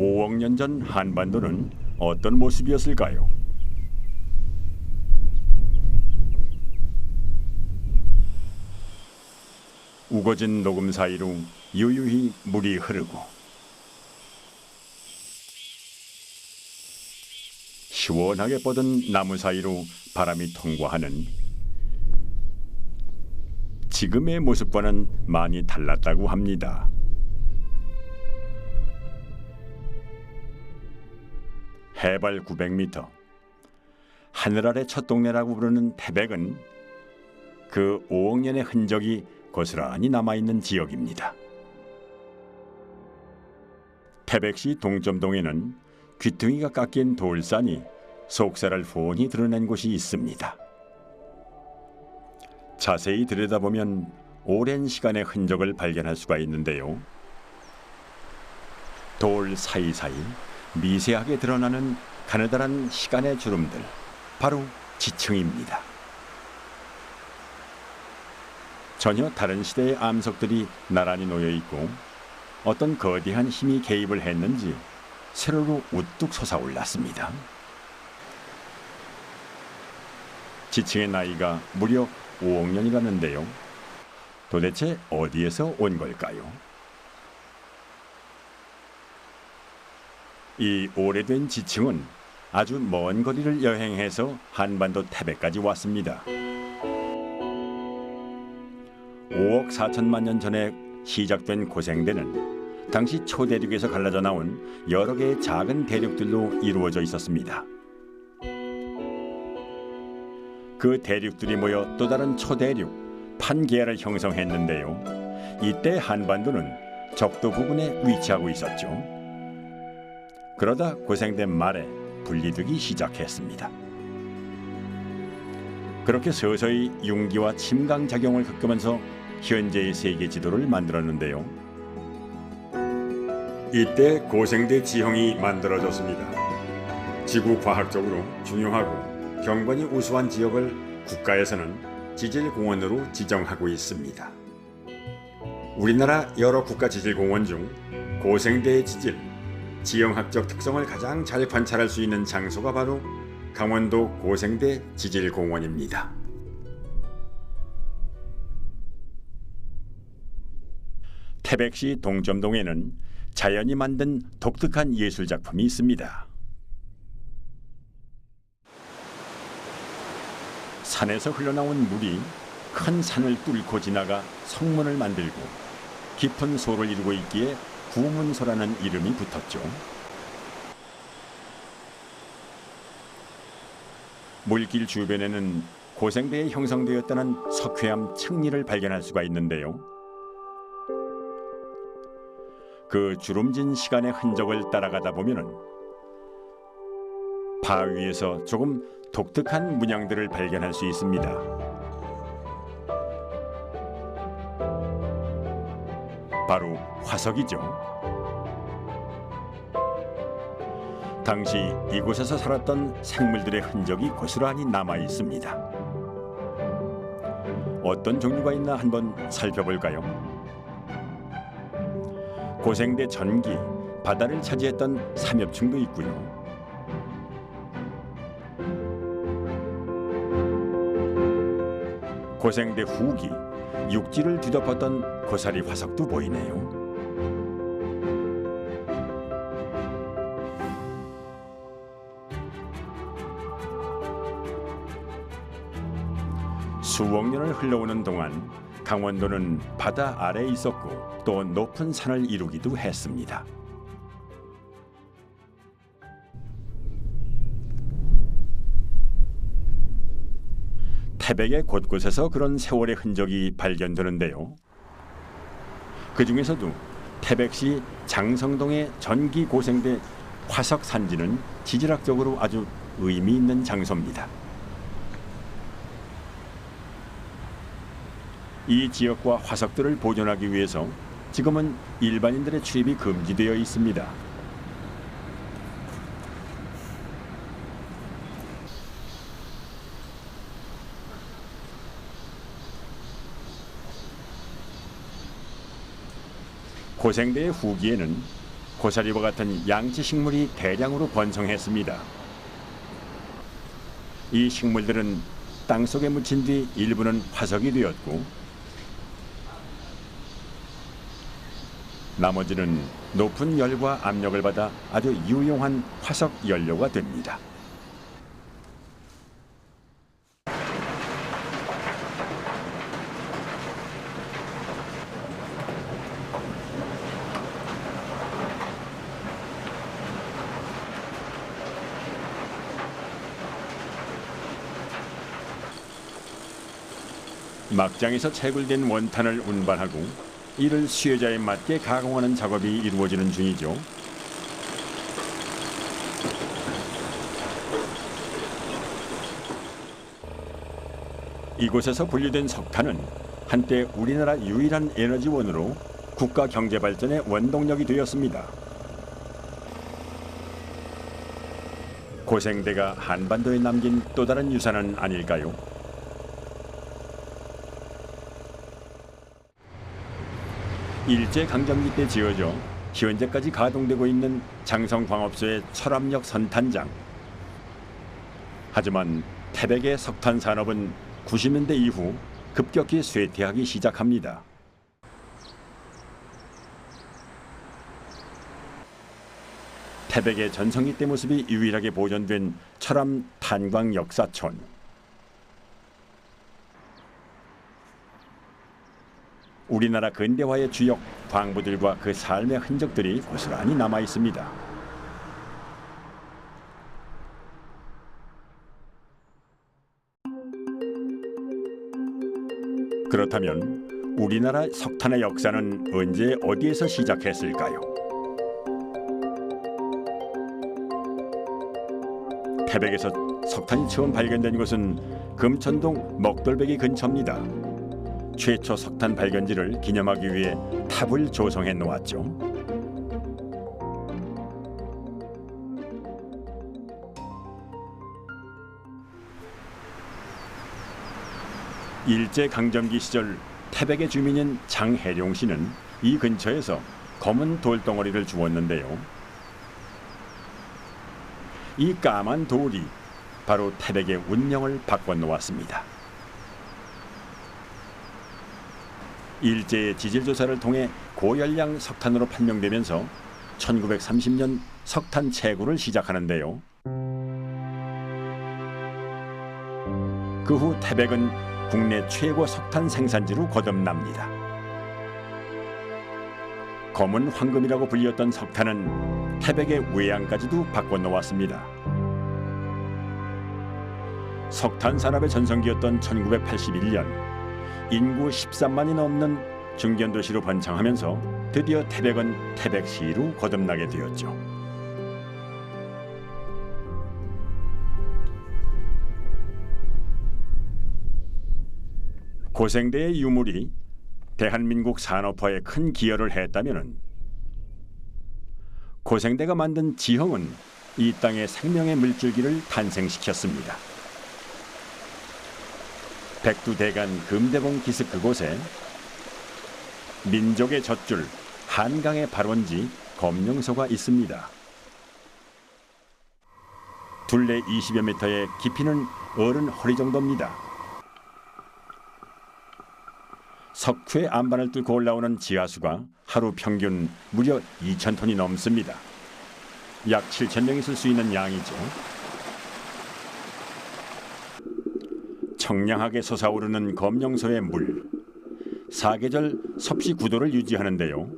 5억 년 전 한반도는 어떤 모습이었을까요? 우거진 녹음 사이로 유유히 물이 흐르고 시원하게 뻗은 나무 사이로 바람이 통과하는 지금의 모습과는 많이 달랐다고 합니다. 해발 900m, 하늘 아래 첫 동네라고 부르는 태백은 그 5억 년의 흔적이 고스란히 남아있는 지역입니다. 태백시 동점동에는 귀퉁이가 깎인 돌산이 속살을 훤히 드러낸 곳이 있습니다. 자세히 들여다보면 오랜 시간의 흔적을 발견할 수가 있는데요. 돌 사이사이 미세하게 드러나는 가느다란 시간의 주름들, 바로 지층입니다. 전혀 다른 시대의 암석들이 나란히 놓여 있고 어떤 거대한 힘이 개입을 했는지 세로로 우뚝 솟아올랐습니다. 지층의 나이가 무려 5억 년이라는데요. 도대체 어디에서 온 걸까요? 이 오래된 지층은 아주 먼 거리를 여행해서 한반도 태백까지 왔습니다. 5억 4천만 년 전에 시작된 고생대는 당시 초대륙에서 갈라져 나온 여러 개의 작은 대륙들로 이루어져 있었습니다. 그 대륙들이 모여 또 다른 초대륙 판게아를 형성했는데요. 이때 한반도는 적도 부근에 위치하고 있었죠. 그러다 고생대 말에 분리되기 시작했습니다. 그렇게 서서히 융기와 침강 작용을 겪으면서 현재의 세계 지도를 만들었는데요. 이때 고생대 지형이 만들어졌습니다. 지구 과학적으로 중요하고 경관이 우수한 지역을 국가에서는 지질공원으로 지정하고 있습니다. 우리나라 여러 국가 지질공원 중 고생대의 지질, 지형학적 특성을 가장 잘 관찰할 수 있는 장소가 바로 강원도 고생대 지질공원입니다. 태백시 동점동에는 자연이 만든 독특한 예술작품이 있습니다. 산에서 흘러나온 물이 큰 산을 뚫고 지나가 성문을 만들고 깊은 소를 이루고 있기에 구문소라는 이름이 붙었죠. 물길 주변에는 고생대에 형성되었다는 석회암 층리를 발견할 수가 있는데요. 그 주름진 시간의 흔적을 따라가다 보면은 바위에서 조금 독특한 문양들을 발견할 수 있습니다. 바로 화석이죠. 당시 이곳에서 살았던 생물들의 흔적이 고스란히 남아 있습니다. 어떤 종류가 있나 한번 살펴볼까요? 고생대 전기, 바다를 차지했던 삼엽충도 있고요. 고생대 후기, 육지를 뒤덮었던 고사리 화석도 보이네요. 수억 년을 흘러오는 동안 강원도는 바다 아래에 있었고 또 높은 산을 이루기도 했습니다. 태백의 곳곳에서 그런 세월의 흔적이 발견되는데요. 그 중에서도 태백시 장성동의 전기 고생대 화석 산지는 지질학적으로 아주 의미 있는 장소입니다. 이 지역과 화석들을 보존하기 위해서 지금은 일반인들의 출입이 금지되어 있습니다. 고생대의 후기에는 고사리와 같은 양치 식물이 대량으로 번성했습니다. 이 식물들은 땅속에 묻힌 뒤 일부는 화석이 되었고 나머지는 높은 열과 압력을 받아 아주 유용한 화석 연료가 됩니다. 막장에서 채굴된 원탄을 운반하고 이를 수요자에 맞게 가공하는 작업이 이루어지는 중이죠. 이곳에서 분리된 석탄은 한때 우리나라 유일한 에너지원으로 국가 경제 발전의 원동력이 되었습니다. 고생대가 한반도에 남긴 또 다른 유산은 아닐까요? 일제강점기 때 지어져 현재까지 가동되고 있는 장성광업소의 철압력 선탄장. 하지만 태백의 석탄 산업은 90년대 이후 급격히 쇠퇴하기 시작합니다. 태백의 전성기 때 모습이 유일하게 보존된 철암 탄광 역사촌. 우리나라 근대화의 주역 광부들과 그 삶의 흔적들이 고스란히 남아 있습니다. 그렇다면 우리나라 석탄의 역사는 언제 어디에서 시작했을까요? 태백에서 석탄이 처음 발견된 곳은 금천동 먹돌배기 근처입니다. 최초 석탄 발견지를 기념하기 위해 탑을 조성해 놓았죠. 일제강점기 시절 태백의 주민인 장혜룡 씨는 이 근처에서 검은 돌덩어리를 주웠는데요. 이 까만 돌이 바로 태백의 운명을 바꿔놓았습니다. 일제의 지질조사를 통해 고열량 석탄으로 판명되면서 1930년 석탄 채굴을 시작하는데요. 그 후 태백은 국내 최고 석탄 생산지로 거듭납니다. 검은 황금이라고 불렸던 석탄은 태백의 외양까지도 바꿔놓았습니다. 석탄 산업의 전성기였던 1981년 인구 13만이 넘는 중견도시로 번창하면서 드디어 태백은 태백시로 거듭나게 되었죠. 고생대의 유물이 대한민국 산업화에 큰 기여를 했다면 고생대가 만든 지형은 이 땅의 생명의 물줄기를 탄생시켰습니다. 백두대간 금대봉 기슭 그곳에 민족의 젖줄 한강의 발원지 검룡소가 있습니다. 둘레 20여 미터의 깊이는 어른 허리 정도입니다. 석회 안반을 뚫고 올라오는 지하수가 하루 평균 무려 2,000톤이 넘습니다. 약 7,000명이 쓸 수 있는 양이죠. 청량하게 솟아오르는 검룡소의 물, 사계절 섭씨 구도를 유지하는데요.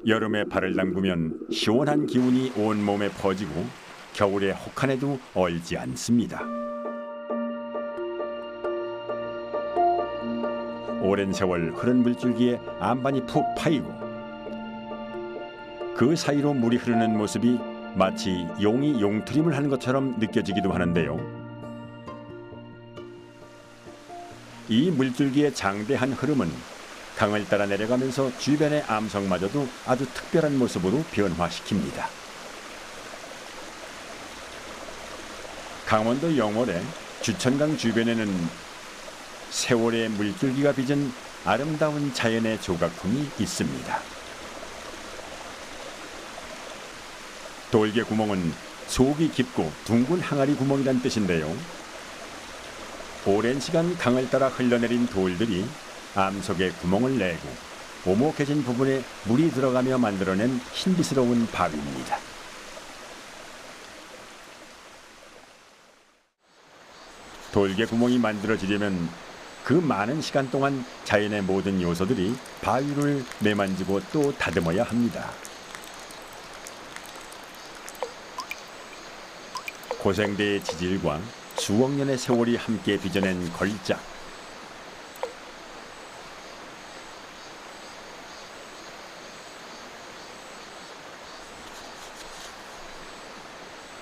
여름에 발을 담그면 시원한 기운이 온몸에 퍼지고 겨울에 혹한에도 얼지 않습니다. 오랜 세월 흐른 물줄기에 안반이 푹 파이고 그 사이로 물이 흐르는 모습이 마치 용이 용트림을 하는 것처럼 느껴지기도 하는데요. 이 물줄기의 장대한 흐름은 강을 따라 내려가면서 주변의 암석마저도 아주 특별한 모습으로 변화시킵니다. 강원도 영월의 주천강 주변에는 세월의 물줄기가 빚은 아름다운 자연의 조각품이 있습니다. 돌개 구멍은 속이 깊고 둥근 항아리 구멍이란 뜻인데요. 오랜 시간 강을 따라 흘러내린 돌들이 암 속에 구멍을 내고 오목해진 부분에 물이 들어가며 만들어낸 신비스러운 바위입니다. 돌개 구멍이 만들어지려면 그 많은 시간 동안 자연의 모든 요소들이 바위를 매만지고 또 다듬어야 합니다. 고생대의 지질과 수억 년의 세월이 함께 빚어낸 걸작.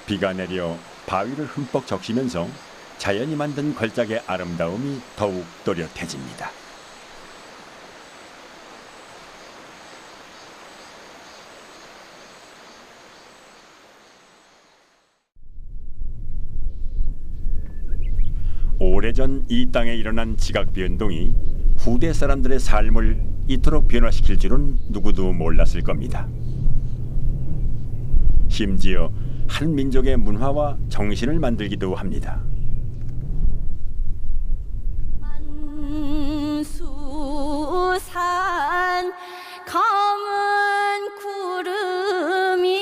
비가 내려 바위를 흠뻑 적시면서 자연이 만든 걸작의 아름다움이 더욱 또렷해집니다. 오래전 이 땅에 일어난 지각 변동이 후대 사람들의 삶을 이토록 변화시킬 줄은 누구도 몰랐을 겁니다. 심지어 한 민족의 문화와 정신을 만들기도 합니다. 만수산 검은 구름이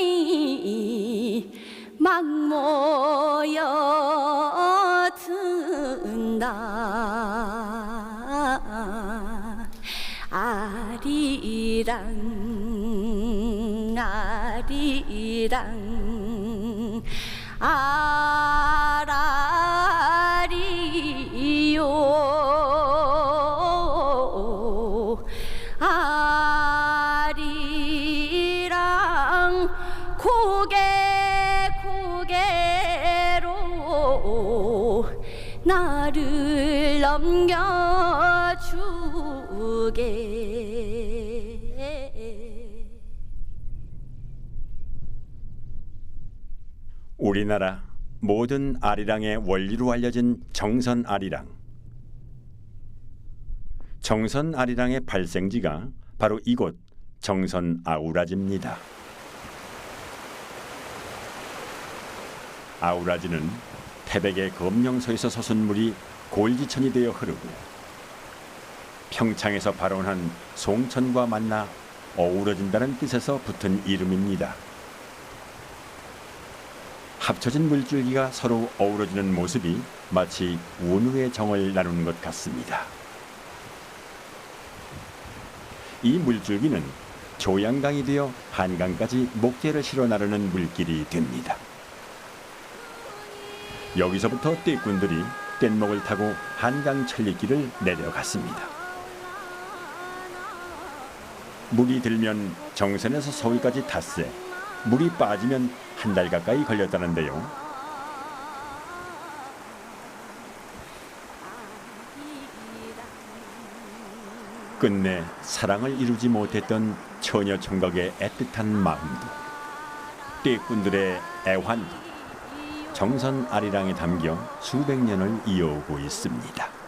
막 모여 든다. 아리랑 아리랑 아라리요 아리랑 고개 고개로 나를 넘겨주게. 우리나라 모든 아리랑의 원리로 알려진 정선 아리랑. 정선 아리랑의 발생지가 바로 이곳 정선 아우라지입니다. 아우라지는 태백의 검령소에서 솟은 물이 골지천이 되어 흐르고 평창에서 발원한 송천과 만나 어우러진다는 뜻에서 붙은 이름입니다. 합쳐진 물줄기가 서로 어우러지는 모습이 마치 운우의 정을 나누는 것 같습니다. 이 물줄기는 조양강이 되어 한강까지 목재를 실어 나르는 물길이 됩니다. 여기서부터 떼꾼들이 뗏목을 타고 한강 천리길을 내려갔습니다. 물이 들면 정선에서 서울까지 닷새, 물이 빠지면 한 달 가까이 걸렸다는데요. 끝내 사랑을 이루지 못했던 처녀 총각의 애틋한 마음도, 떼꾼들의 애환도 정선 아리랑에 담겨 수백 년을 이어오고 있습니다.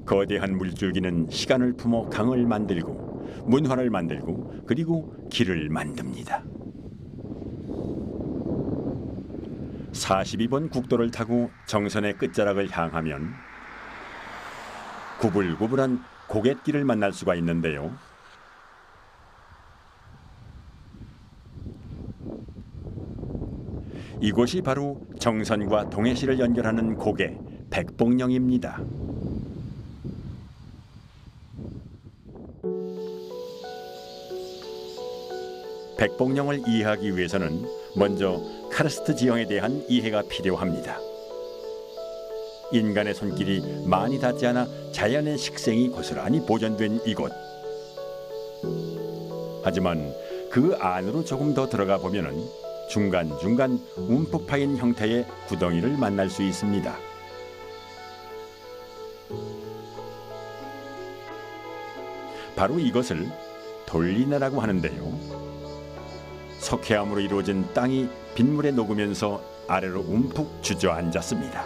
거대한 물줄기는 시간을 품어 강을 만들고 문화를 만들고 그리고 길을 만듭니다. 42번 국도를 타고 정선의 끝자락을 향하면 구불구불한 고갯길을 만날 수가 있는데요. 이곳이 바로 정선과 동해시를 연결하는 고개 백봉령입니다. 백봉령을 이해하기 위해서는 먼저 카르스트 지형에 대한 이해가 필요합니다. 인간의 손길이 많이 닿지 않아 자연의 식생이 고스란히 보존된 이곳. 하지만 그 안으로 조금 더 들어가 보면은 중간중간 움푹 파인 형태의 구덩이를 만날 수 있습니다. 바로 이것을 돌리나라고 하는데요. 석회암으로 이루어진 땅이 빗물에 녹으면서 아래로 움푹 주저앉았습니다.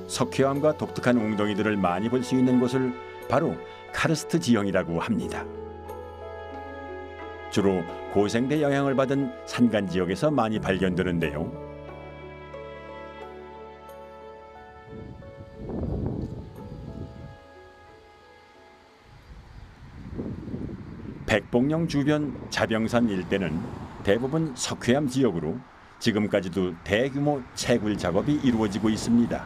석회암과 독특한 웅덩이들을 많이 볼 수 있는 곳을 바로 카르스트 지형이라고 합니다. 주로 고생대 영향을 받은 산간 지역에서 많이 발견되는데요. 백봉령 주변 자병산 일대는 대부분 석회암 지역으로 지금까지도 대규모 채굴 작업이 이루어지고 있습니다.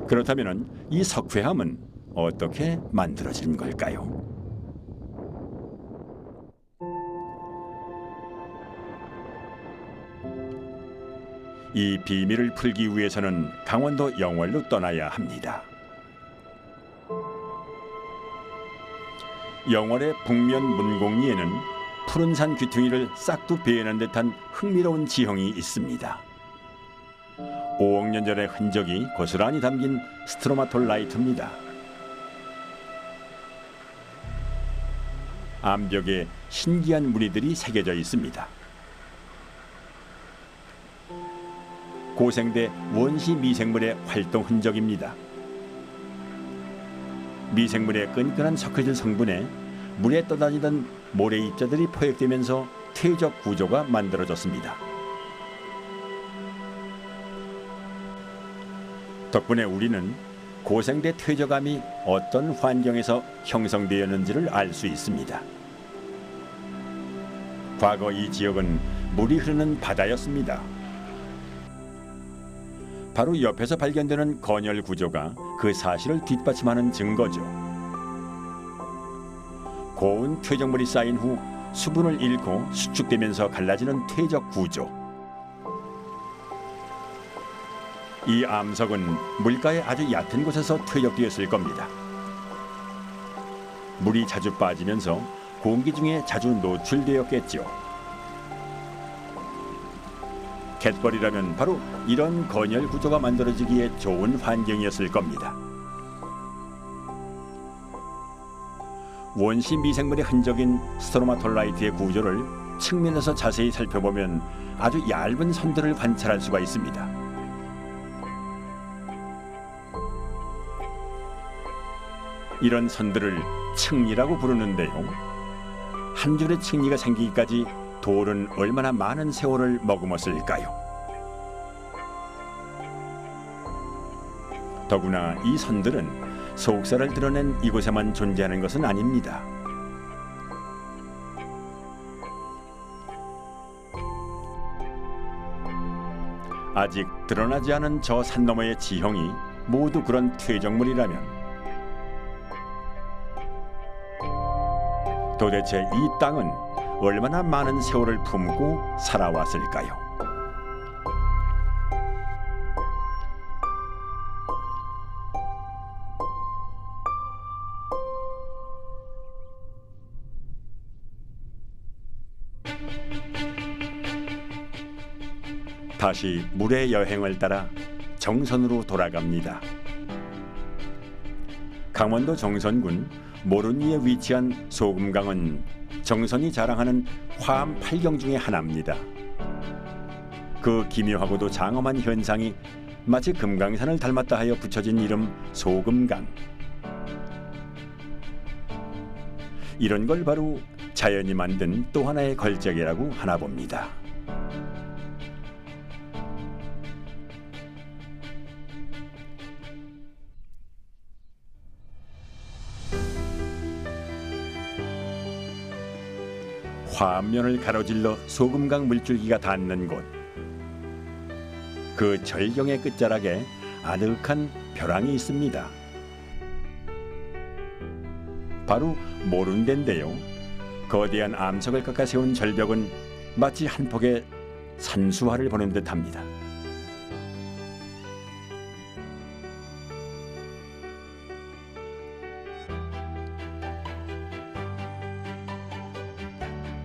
그렇다면 이 석회암은 어떻게 만들어진 걸까요? 이 비밀을 풀기 위해서는 강원도 영월로 떠나야 합니다. 영월의 북면 문곡리에는 푸른 산 귀퉁이를 싹둑 베어낸 듯한 흥미로운 지형이 있습니다. 5억 년 전의 흔적이 고스란히 담긴 스트로마톨라이트입니다. 암벽에 신기한 무늬들이 새겨져 있습니다. 고생대 원시 미생물의 활동 흔적입니다. 미생물의 끈끈한 석회질 성분에 물에 떠다니던 모래 입자들이 포획되면서 퇴적 구조가 만들어졌습니다. 덕분에 우리는 고생대 퇴적암이 어떤 환경에서 형성되었는지를 알 수 있습니다. 과거 이 지역은 물이 흐르는 바다였습니다. 바로 옆에서 발견되는 건열 구조가 그 사실을 뒷받침하는 증거죠. 고운 퇴적물이 쌓인 후 수분을 잃고 수축되면서 갈라지는 퇴적 구조. 이 암석은 물가의 아주 얕은 곳에서 퇴적되었을 겁니다. 물이 자주 빠지면서 공기 중에 자주 노출되었겠죠. 갯벌이라면 바로 이런 건열 구조가 만들어지기에 좋은 환경이었을 겁니다. 원시 미생물의 흔적인 스트로마톨라이트의 구조를 측면에서 자세히 살펴보면 아주 얇은 선들을 관찰할 수가 있습니다. 이런 선들을 층리라고 부르는데요. 한 줄의 층리가 생기기까지 돌은 얼마나 많은 세월을 머금었을까요? 더구나 이 선들은 속살을 드러낸 이곳에만 존재하는 것은 아닙니다. 아직 드러나지 않은 저 산 너머의 지형이 모두 그런 퇴적물이라면 도대체 이 땅은 얼마나 많은 세월을 품고 살아왔을까요? 다시 물의 여행을 따라 정선으로 돌아갑니다. 강원도 정선군 모른리에 위치한 소금강은 정선이 자랑하는 화암 8경 중의 하나입니다. 그 기묘하고도 장엄한 현상이 마치 금강산을 닮았다 하여 붙여진 이름 소금강. 이런 걸 바로 자연이 만든 또 하나의 걸작이라고 하나 봅니다. 화암면을 가로질러 소금강 물줄기가 닿는 곳. 그 절경의 끝자락에 아늑한 벼랑이 있습니다. 바로 모룬대인데요. 거대한 암석을 깎아 세운 절벽은 마치 한 폭의 산수화를 보는 듯합니다.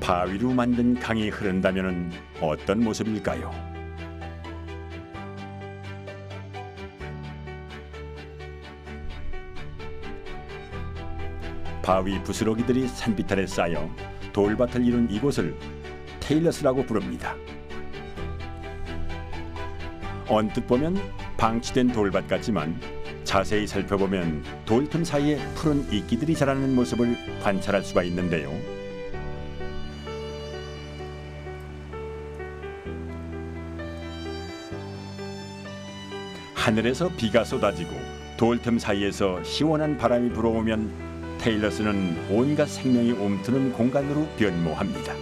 바위로 만든 강이 흐른다면 어떤 모습일까요? 바위 부스러기들이 산비탈에 쌓여 돌밭을 이룬 이곳을 테일러스라고 부릅니다. 언뜻 보면 방치된 돌밭 같지만 자세히 살펴보면 돌틈 사이에 푸른 이끼들이 자라는 모습을 관찰할 수가 있는데요. 하늘에서 비가 쏟아지고 돌틈 사이에서 시원한 바람이 불어오면 테일러스는 온갖 생명이 움트는 공간으로 변모합니다.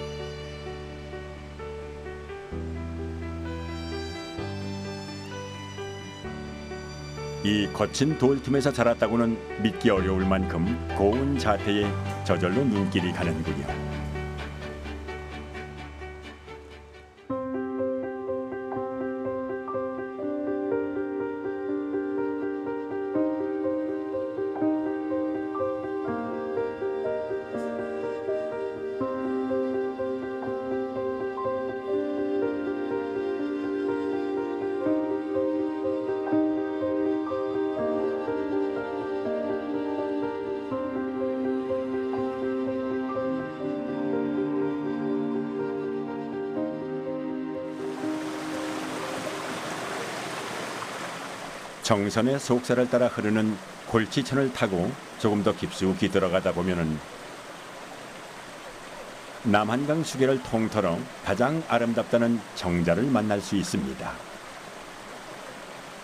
이 거친 돌틈에서 자랐다고는 믿기 어려울 만큼 고운 자태에 저절로 눈길이 가는군요. 정선의 속살을 따라 흐르는 골치천을 타고 조금 더 깊숙이 들어가다 보면은 남한강 수계를 통틀어 가장 아름답다는 정자를 만날 수 있습니다.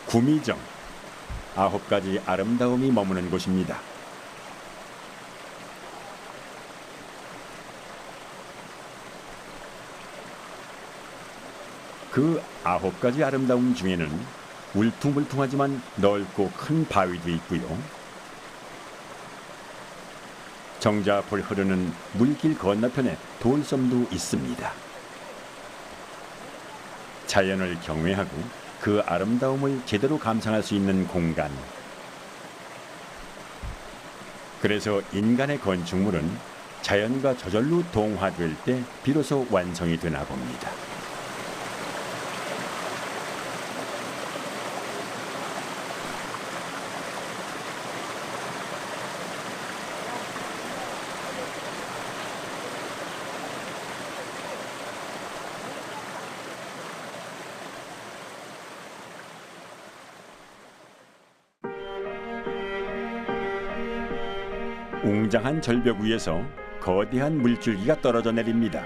구미정, 9가지 아름다움이 머무는 곳입니다. 그 9가지 아름다움 중에는 울퉁불퉁하지만 넓고 큰 바위도 있고요. 정자 앞을 흐르는 물길 건너편에 돌섬도 있습니다. 자연을 경외하고 그 아름다움을 제대로 감상할 수 있는 공간. 그래서 인간의 건축물은 자연과 저절로 동화될 때 비로소 완성이 되나 봅니다. 웅장한 절벽 위에서 거대한 물줄기가 떨어져 내립니다.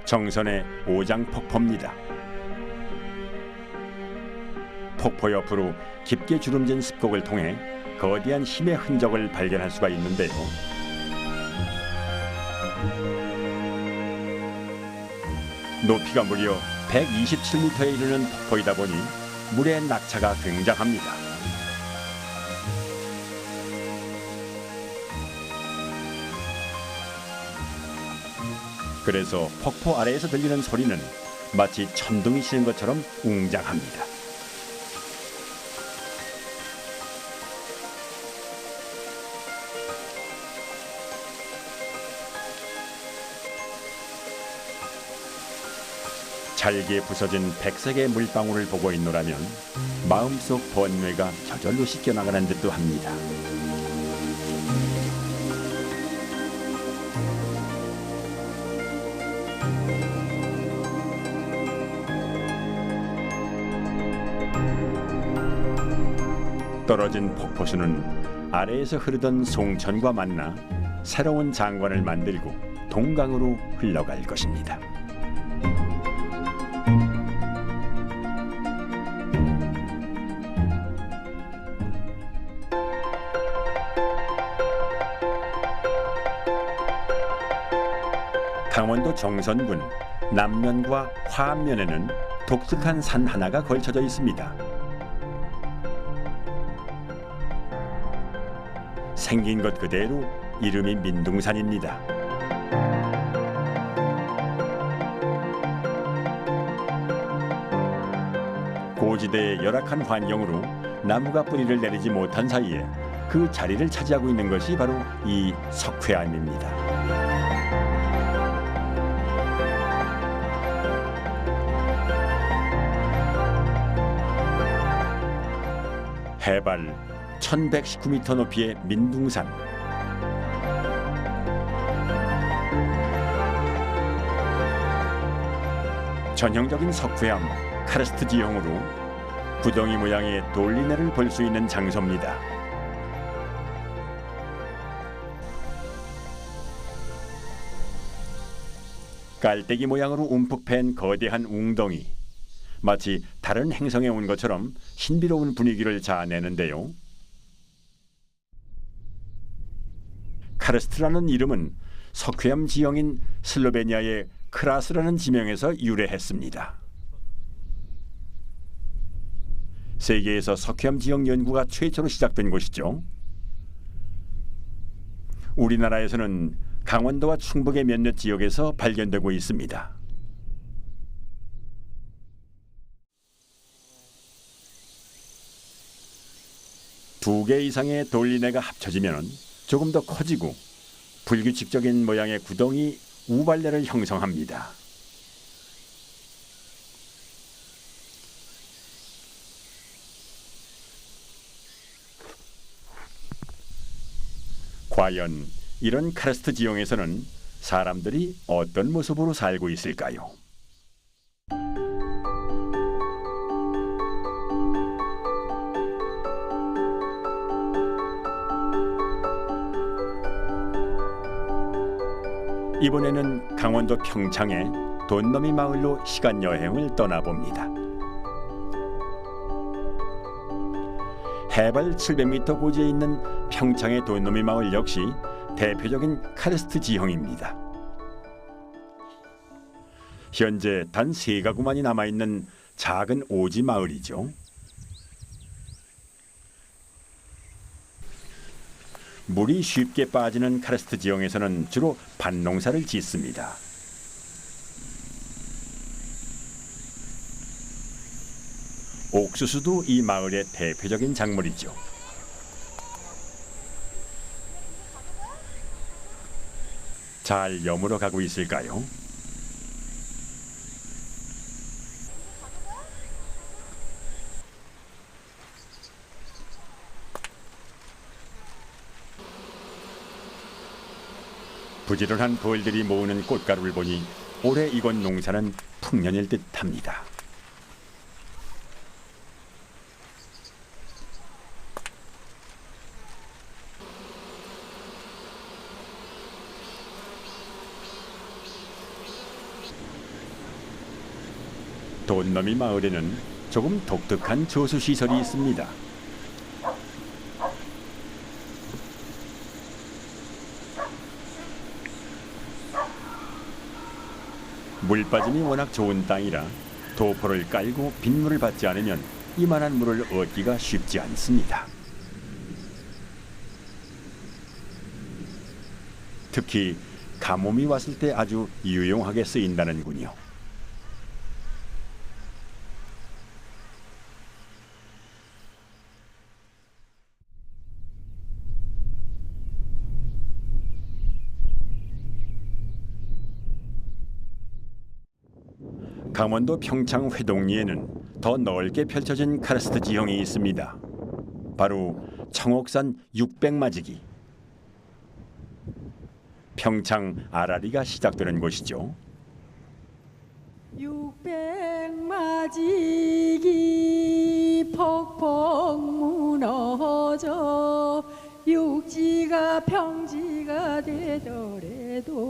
정선의 오장폭포입니다. 폭포 옆으로 깊게 주름진 습곡을 통해 거대한 힘의 흔적을 발견할 수가 있는데요. 높이가 무려 127m에 이르는 폭포이다 보니 물의 낙차가 굉장합니다. 그래서 폭포 아래에서 들리는 소리는 마치 천둥이 치는 것처럼 웅장합니다. 잘게 부서진 백색의 물방울을 보고 있노라면 마음속 번뇌가 저절로 씻겨나가는 듯도 합니다. 떨어진 폭포수는 아래에서 흐르던 송천과 만나 새로운 장관을 만들고 동강으로 흘러갈 것입니다. 강원도 정선군 남면과 화암면에는 독특한 산 하나가 걸쳐져 있습니다. 생긴 것 그대로 이름이 민둥산입니다. 고지대의 열악한 환경으로 나무가 뿌리를 내리지 못한 사이에 그 자리를 차지하고 있는 것이 바로 이 석회암입니다. 해발 1119m 높이의 민둥산. 전형적인 석회암, 카르스트 지형으로 구덩이 모양의 돌리네를 볼 수 있는 장소입니다. 깔때기 모양으로 움푹 팬 거대한 웅덩이. 마치 다른 행성에 온 것처럼 신비로운 분위기를 자아내는데요. 카르스트라는 이름은 석회암 지형인 슬로베니아의 크라스라는 지명에서 유래했습니다. 세계에서 석회암 지형 연구가 최초로 시작된 곳이죠. 우리나라에서는 강원도와 충북의 몇몇 지역에서 발견되고 있습니다. 두 개 이상의 돌리네가 합쳐지면 조금 더 커지고 불규칙적인 모양의 구덩이 우발레를 형성합니다. 과연 이런 카르스트 지형에서는 사람들이 어떤 모습으로 살고 있을까요? 이번에는 강원도 평창의 돈너미 마을로 시간 여행을 떠나봅니다. 해발 700m 고지에 있는 평창의 돈너미 마을 역시 대표적인 카르스트 지형입니다. 현재 단 3가구만이 남아있는 작은 오지 마을이죠. 물이 쉽게 빠지는 카르스트 지형에서는 주로 밭농사를 짓습니다. 옥수수도 이 마을의 대표적인 작물이죠. 잘 여물어 가고 있을까요? 부지런한 벌들이 모으는 꽃가루를 보니 올해 이곳 농사는 풍년일 듯합니다. 돈너미 마을에는 조금 독특한 저수시설이 있습니다. 물 빠짐이 워낙 좋은 땅이라 도포를 깔고 빗물을 받지 않으면 이만한 물을 얻기가 쉽지 않습니다. 특히 가뭄이 왔을 때 아주 유용하게 쓰인다는군요. 강원도 평창 회동리에는 더 넓게 펼쳐진 카르스트 지형이 있습니다. 바로 청옥산 600마지기. 평창 아라리가 시작되는 곳이죠. 600마지기 퍽퍽 무너져 육지가 평지가 되더라도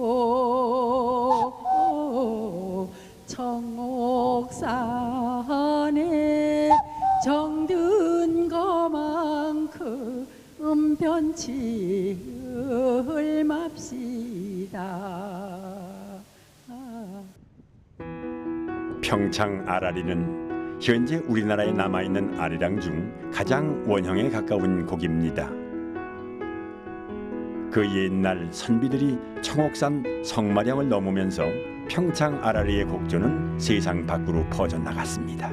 청옥산에 정든 것만큼 변치 맙시다. 평창 아라리는 현재 우리나라에 남아있는 아리랑 중 가장 원형에 가까운 곡입니다. 그 옛날 선비들이 청옥산 성마령을 넘으면서 평창 아라리의 곡조는 세상 밖으로 퍼져나갔습니다.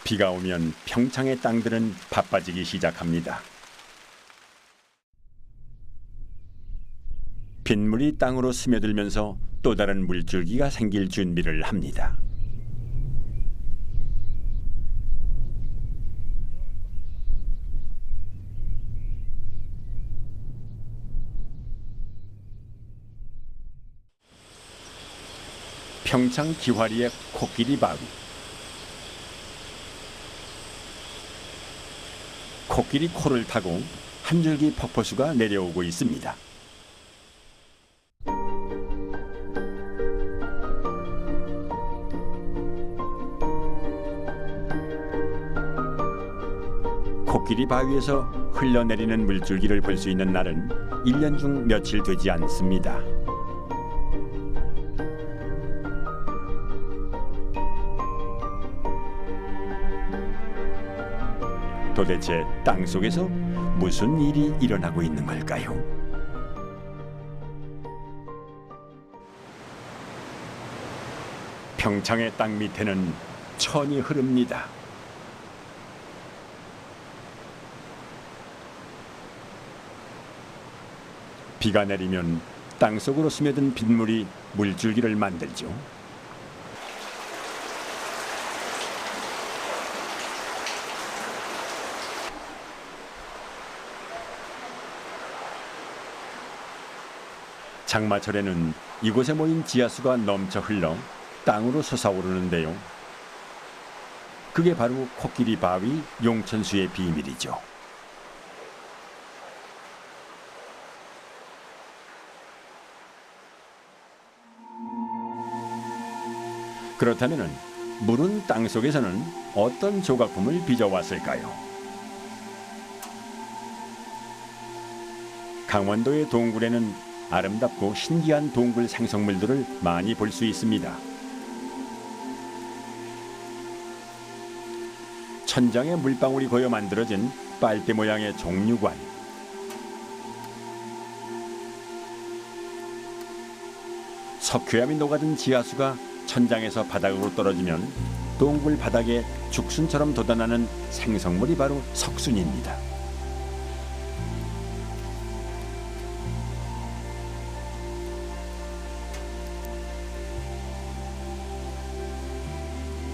비가 오면 평창의 땅들은 바빠지기 시작합니다. 빗물이 땅으로 스며들면서 또 다른 물줄기가 생길 준비를 합니다. 평창 기화리의 코끼리 바위. 코끼리 코를 타고 한 줄기 폭포수가 내려오고 있습니다. 코끼리 바위에서 흘러내리는 물줄기를 볼 수 있는 날은 1년 중 며칠 되지 않습니다. 도대체 땅속에서 무슨 일이 일어나고 있는 걸까요? 평창의 땅 밑에는 천이 흐릅니다. 비가 내리면 땅속으로 스며든 빗물이 물줄기를 만들죠. 장마철에는 이곳에 모인 지하수가 넘쳐 흘러 땅으로 솟아오르는데요. 그게 바로 코끼리 바위 용천수의 비밀이죠. 그렇다면 물은 땅속에서는 어떤 조각품을 빚어왔을까요? 강원도의 동굴에는 아름답고 신기한 동굴 생성물들을 많이 볼 수 있습니다. 천장에 물방울이 고여 만들어진 빨대 모양의 종류관, 석회암이 녹아든 지하수가 천장에서 바닥으로 떨어지면 동굴 바닥에 죽순처럼 돋아나는 생성물이 바로 석순입니다.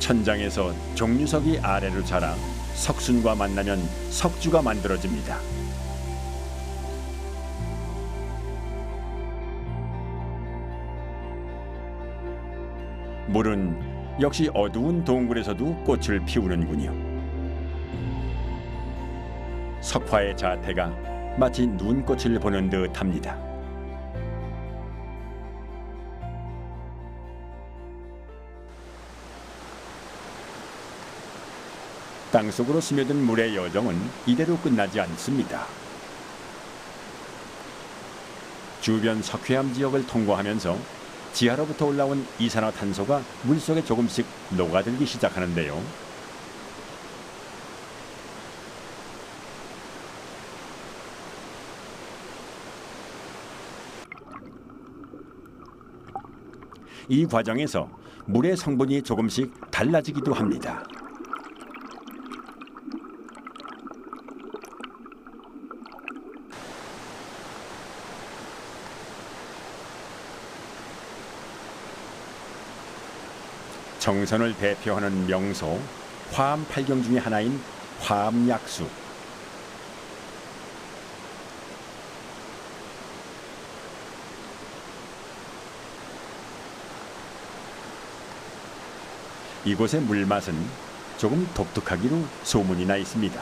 천장에서 종류석이 아래로 자라 석순과 만나면 석주가 만들어집니다. 물은 역시 어두운 동굴에서도 꽃을 피우는군요. 석화의 자태가 마치 눈꽃을 보는 듯합니다. 땅속으로 스며든 물의 여정은 이대로 끝나지 않습니다. 주변 석회암 지역을 통과하면서 지하로부터 올라온 이산화탄소가 물속에 조금씩 녹아들기 시작하는데요. 이 과정에서 물의 성분이 조금씩 달라지기도 합니다. 정선을 대표하는 명소 화암 8경 중의 하나인 화암약수. 이곳의 물맛은 조금 독특하기로 소문이 나 있습니다.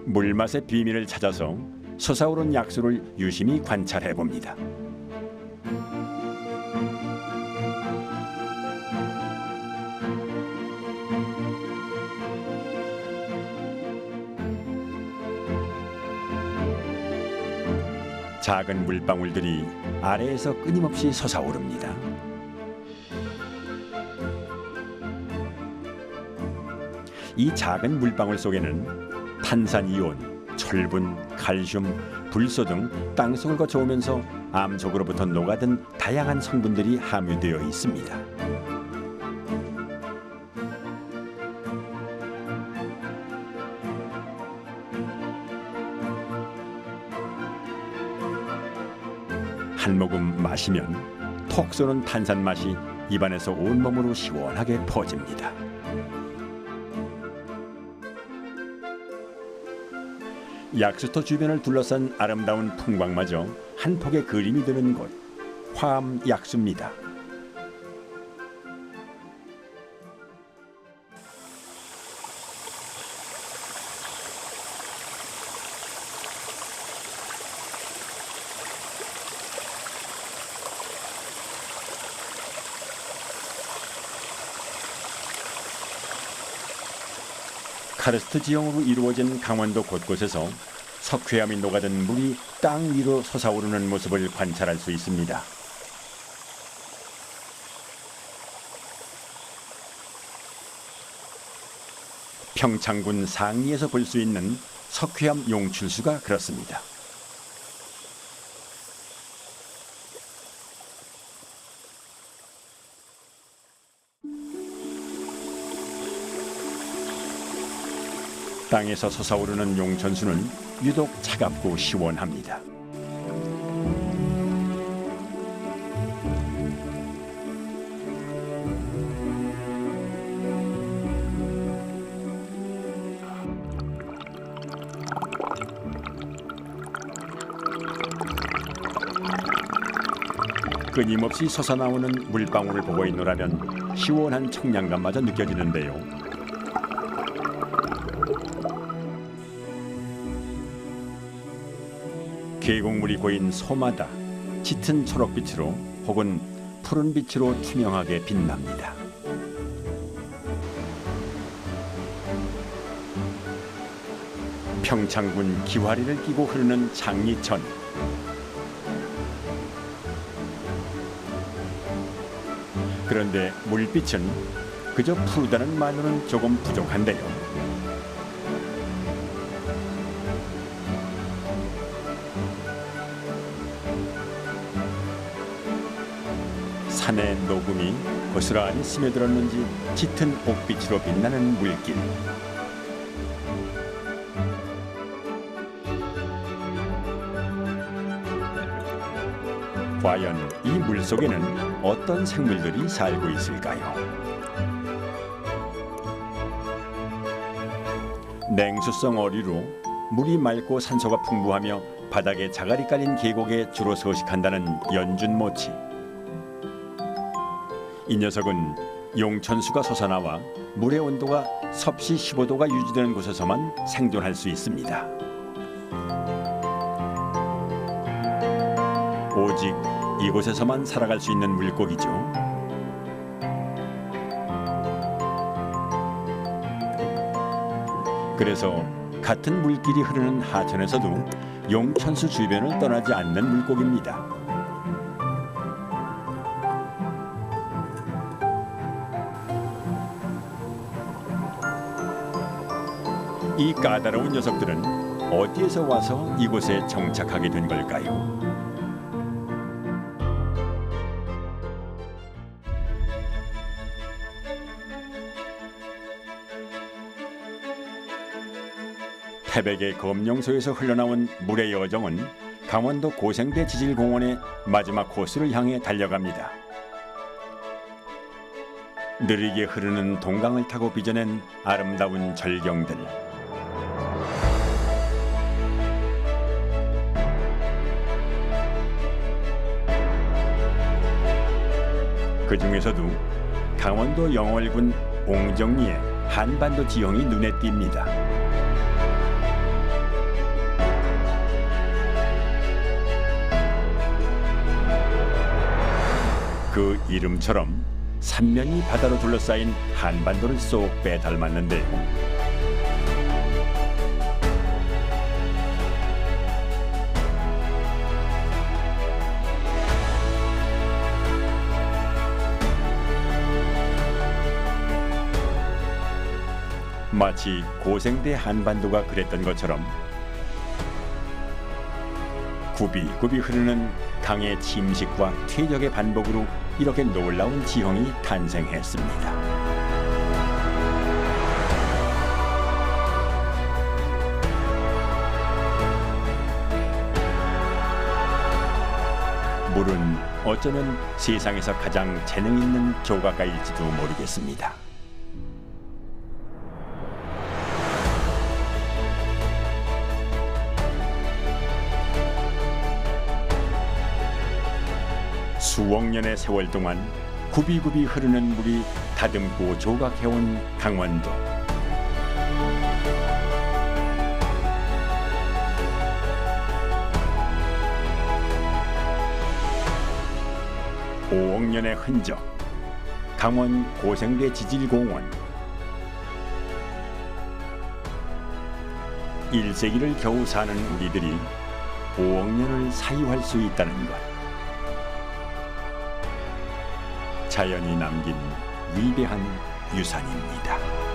물맛의 비밀을 찾아서 솟아오른 약수를 유심히 관찰해 봅니다. 작은 물방울들이 아래에서 끊임없이 솟아오릅니다. 이 작은 물방울 속에는 탄산이온, 철분, 칼슘, 불소 등 땅속을 거쳐오면서 암석으로부터 녹아든 다양한 성분들이 함유되어 있습니다. 한 모금 마시면 톡 쏘는 탄산 맛이 입안에서 온몸으로 시원하게 퍼집니다. 약수터 주변을 둘러싼 아름다운 풍광마저 한 폭의 그림이 되는 곳, 화암약수입니다. 카르스트 지형으로 이루어진 강원도 곳곳에서 석회암이 녹아든 물이 땅 위로 솟아오르는 모습을 관찰할 수 있습니다. 평창군 상리에서 볼 수 있는 석회암 용출수가 그렇습니다. 땅에서 솟아오르는 용천수는 유독 차갑고 시원합니다. 끊임없이 솟아나오는 물방울을 보고 있노라면 시원한 청량감마저 느껴지는데요. 계곡물이 고인 소마다 짙은 초록빛으로 혹은 푸른 빛으로 투명하게 빛납니다. 평창군 기와리를 끼고 흐르는 장리천. 그런데 물빛은 그저 푸르다는 말로는 조금 부족한데요. 산의 녹음이 고스란히 스며들었는지 짙은 옥빛으로 빛나는 물길. 과연 이 물속에는 어떤 생물들이 살고 있을까요? 냉수성 어류로 물이 맑고 산소가 풍부하며 바닥에 자갈이 깔린 계곡에 주로 서식한다는 연준모치. 이 녀석은 용천수가 솟아나와 물의 온도가 섭씨 15도가 유지되는 곳에서만 생존할 수 있습니다. 오직 이곳에서만 살아갈 수 있는 물고기죠. 그래서 같은 물길이 흐르는 하천에서도 용천수 주변을 떠나지 않는 물고기입니다. 이 까다로운 녀석들은 어디에서 와서 이곳에 정착하게 된 걸까요? 태백의 검룡소에서 흘러나온 물의 여정은 강원도 고생대 지질공원의 마지막 코스를 향해 달려갑니다. 느리게 흐르는 동강을 타고 빚어낸 아름다운 절경들. 그 중에서도 강원도 영월군 옹정리의 한반도 지형이 눈에 띕니다. 그 이름처럼 삼면이 바다로 둘러싸인 한반도를 쏙 빼닮았는데요. 마치 고생대 한반도가 그랬던 것처럼 굽이굽이 흐르는 강의 침식과 퇴적의 반복으로 이렇게 놀라운 지형이 탄생했습니다. 물은 어쩌면 세상에서 가장 재능 있는 조각가일지도 모르겠습니다. 수억 년의 세월 동안 굽이굽이 흐르는 물이 다듬고 조각해온 강원도. 오억 년의 흔적, 강원 고생대 지질공원. 1세기를 겨우 사는 우리들이 5억 년을 사유할 수 있다는 것. 자연이 남긴 위대한 유산입니다.